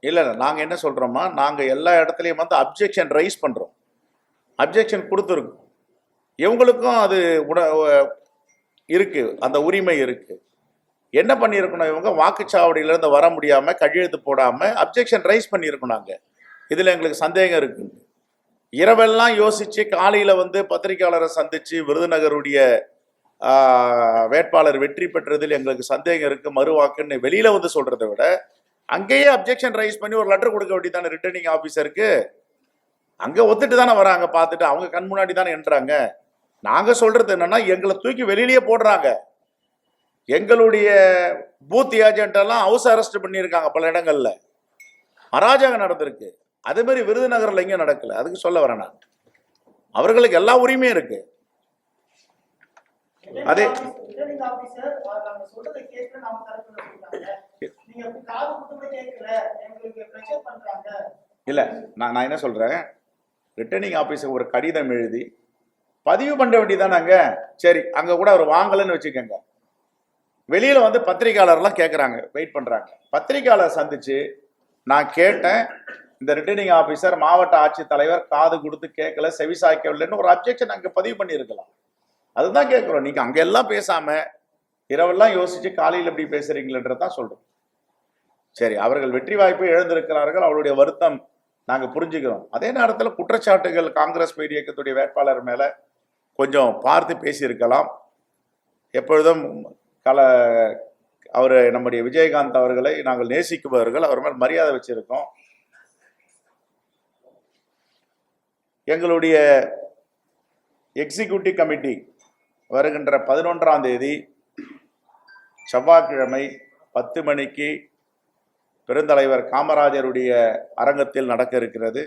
இல்ல நாங்க என்ன சொல்றோமா, நாங்க எல்லா இடத்துலயும் வந்து அப்ஜெக்ஷன் ரைஸ் பண்றோம், அப்ஜெக்ஷன் கொடுத்துருக்கோம். இவங்களுக்கும் அது இருக்கு, அந்த உரிமை இருக்கு. என்ன பண்ணியிருக்கணும், இவங்க வாக்குச்சாவடியிலேருந்து வர முடியாமல் கையெழுத்து போடாமல் அப்ஜெக்ஷன் ரைஸ் பண்ணியிருக்கணும். நாங்கள் இதில் எங்களுக்கு சந்தேகம் இருக்கு. இரவெல்லாம் யோசித்து காலையில் வந்து பத்திரிகையாளரை சந்தித்து விருதுநகருடைய வேட்பாளர் வெற்றி பெற்றதில் எங்களுக்கு சந்தேகம் இருக்குது, மறுவாக்குன்னு வெளியில் வந்து சொல்கிறத விட அங்கேயே அப்ஜெக்ஷன் ரைஸ் பண்ணி ஒரு லெட்டர் கொடுக்க வேண்டியதானே ரிட்டர்னிங் ஆஃபீஸருக்கு. அங்கே ஒத்துட்டு தானே வராங்க, பார்த்துட்டு அவங்க கண் முன்னாடி தானே என்றாங்க. நாங்கள் சொல்கிறது என்னென்னா, எங்களை தூக்கி வெளியிலேயே போடுறாங்க. எங்களுடைய பூத் ஏஜென்ட் எல்லாம் ஹவுஸ் அரெஸ்ட் பண்ணியிருக்காங்க பல இடங்கள்ல, அராஜகம் நடந்திருக்கு. அதே மாதிரி விருதுநகர்ல எங்க நடக்கல, அதுக்கு சொல்ல வரேன் நான். அவர்களுக்கு எல்லா உரிமையும் இருக்கு. அதே இல்ல, நான் என்ன சொல்றேன், ரிட்டர்னிங் ஆபீஸர் ஒரு கடிதம் எழுதி பதிவு பண்ண வேண்டியதானாங்க. சரி, அங்க கூட அவர் வாங்கலன்னு வச்சுக்கோங்க. வெளியில வந்து பத்திரிகையாளர்லாம் கேட்குறாங்க, வெயிட் பண்றாங்க. பத்திரிகையாளர் சந்திச்சு நான் கேட்டேன், இந்த ரிட்டர்னிங் ஆஃபீஸர் மாவட்ட ஆட்சித்தலைவர் காது கொடுத்து கேட்கல, செவிசாய்க்கவில்லைன்னு ஒரு அப்ஜெக்ஷன் அங்கே பதிவு பண்ணியிருக்கலாம். அதுதான் கேட்குறோம். நீங்க அங்க எல்லாம் பேசாம இரவெல்லாம் யோசிச்சு காலையில் எப்படி பேசுறீங்களன்றதான் சொல்றோம். சரி, அவர்கள் வெற்றி வாய்ப்பை இழந்திருக்கிறார்கள், அவருடைய வருத்தம் நாங்கள் புரிஞ்சுக்கிறோம். அதே நேரத்தில் குற்றச்சாட்டுகள் காங்கிரஸ் பேர் இயக்கத்துடைய வேட்பாளர் மேல கொஞ்சம் பார்த்து பேசியிருக்கலாம். எப்பொழுதும் அவர் நம்முடைய விஜயகாந்த் அவர்களை நாங்கள் நேசிக்குபவர்கள், அவர் மேல் மரியாதை வச்சிருக்கோம். எங்களுடைய எக்ஸிக்யூட்டிவ் கமிட்டி வருகின்ற 11ஆம் தேதி செவ்வாய்க்கிழமை 10 மணிக்கு பெருந்தலைவர் காமராஜருடைய அரங்கத்தில் நடக்க இருக்கிறது.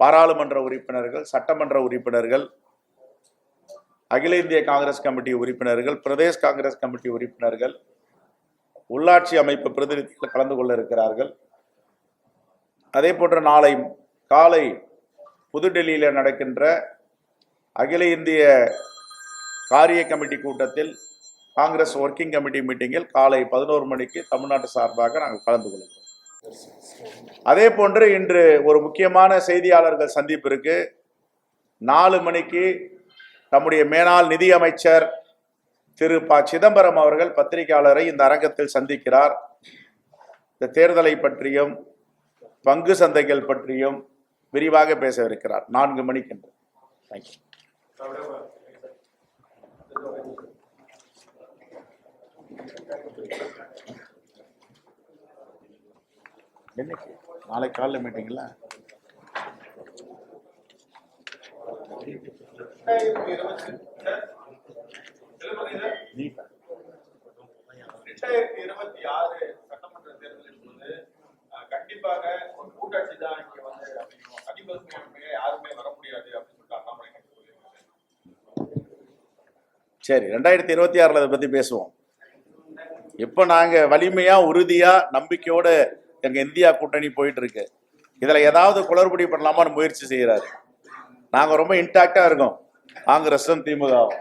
பாராளுமன்ற உறுப்பினர்கள், சட்டமன்ற உறுப்பினர்கள், அகில இந்திய காங்கிரஸ் கமிட்டி உறுப்பினர்கள், பிரதேஷ் காங்கிரஸ் கமிட்டி உறுப்பினர்கள், உள்ளாட்சி அமைப்பு பிரதிநிதிகள் கலந்து கொள்ள இருக்கிறார்கள். அதே போன்று நாளை காலை புதுடெல்லியில் நடக்கின்ற அகில இந்திய காரிய கமிட்டி கூட்டத்தில், காங்கிரஸ் ஒர்க்கிங் கமிட்டி மீட்டிங்கில் காலை 11 மணிக்கு தமிழ்நாட்டு சார்பாக நாங்கள் கலந்து கொள்கிறோம். அதே போன்று இன்று ஒரு முக்கியமான செய்தியாளர்கள் சந்திப்பு இருக்கு. 4 மணிக்கு நம்முடைய மேலாள் நிதி அமைச்சர் திரு ப. சிதம்பரம் அவர்கள் பத்திரிகையாளரை இந்த அரங்கத்தில் சந்திக்கிறார். இந்த தேர்தலை பற்றியும் பங்கு சந்தைகள் பற்றியும் விரிவாக பேசவிருக்கிறார் 4 மணிக்கு என்று. தேங்க்யூ. நாளை காலையில் மீட்டிங்ல சட்டமன்ற தேர்தலின் போது கண்டிப்பாக ஒரு கூட்டாட்சி தான் இங்க வந்து அதிபர் யாருமே வர முடியாது அப்படின்னு சொல்லிட்டு அண்ணாமலை சரி, 2026 அதை பத்தி பேசுவோம். இப்போ நாங்க வலிமையா உறுதியா நம்பிக்கையோட எங்க இந்தியா கூட்டணி போயிட்டு இருக்கு. இதுல ஏதாவது குளறுபடி பண்ணலாமான்னு முயற்சி செய்யறாரு. நாங்க ரொம்ப இன்டாக்டா இருக்கோம், காங்கிரஸும் திமுகவும்.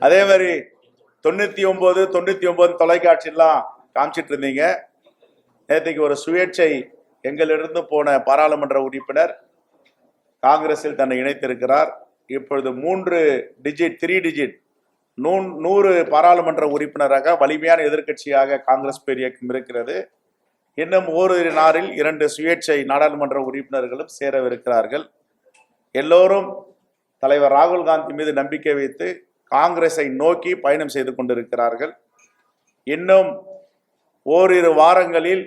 அதே மாதிரி 99 தொலைக்காட்சியெல்லாம் காமிச்சிட்டு இருந்தீங்க. நேற்றுக்கு ஒரு சுயேட்சை எங்களிருந்து போன பாராளுமன்ற உறுப்பினர் காங்கிரஸில் தன்னை இணைத்திருக்கிறார். இப்பொழுது 3 டிஜிட் 100 பாராளுமன்ற உறுப்பினராக வலிமையான எதிர்க்கட்சியாக காங்கிரஸ் பேர் இயக்கம் இருக்கிறது. இன்னும் ஓரிரு நாளில் 2 சுயேட்சை நாடாளுமன்ற உறுப்பினர்களும் சேரவிருக்கிறார்கள். எல்லோரும் தலைவர் ராகுல் காந்தி மீது நம்பிக்கை வைத்து காங்கிரஸை நோக்கி பயணம் செய்து கொண்டிருக்கிறார்கள். இன்னும் ஓரிரு வாரங்களில்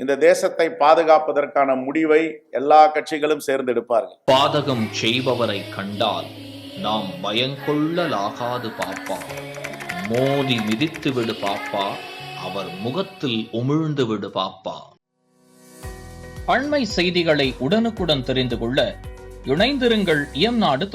இந்த தேசத்தை பாதுகாப்பதற்கான முடிவை எல்லா கட்சிகளும் சேர்ந்து எடுப்பார்கள். பாதகம் செய்பவரை கண்டால் நாம் பயங்கொள்ளலாகாது பாப்பா, மோதி மிதித்து விடு பாப்பா, அவர் முகத்தில் உமிழ்ந்து விடு பாப்பா. அண்மை செய்திகளை உடனுக்குடன் தெரிந்து கொள்ள இணைந்திருங்கள் இயம்நாடு.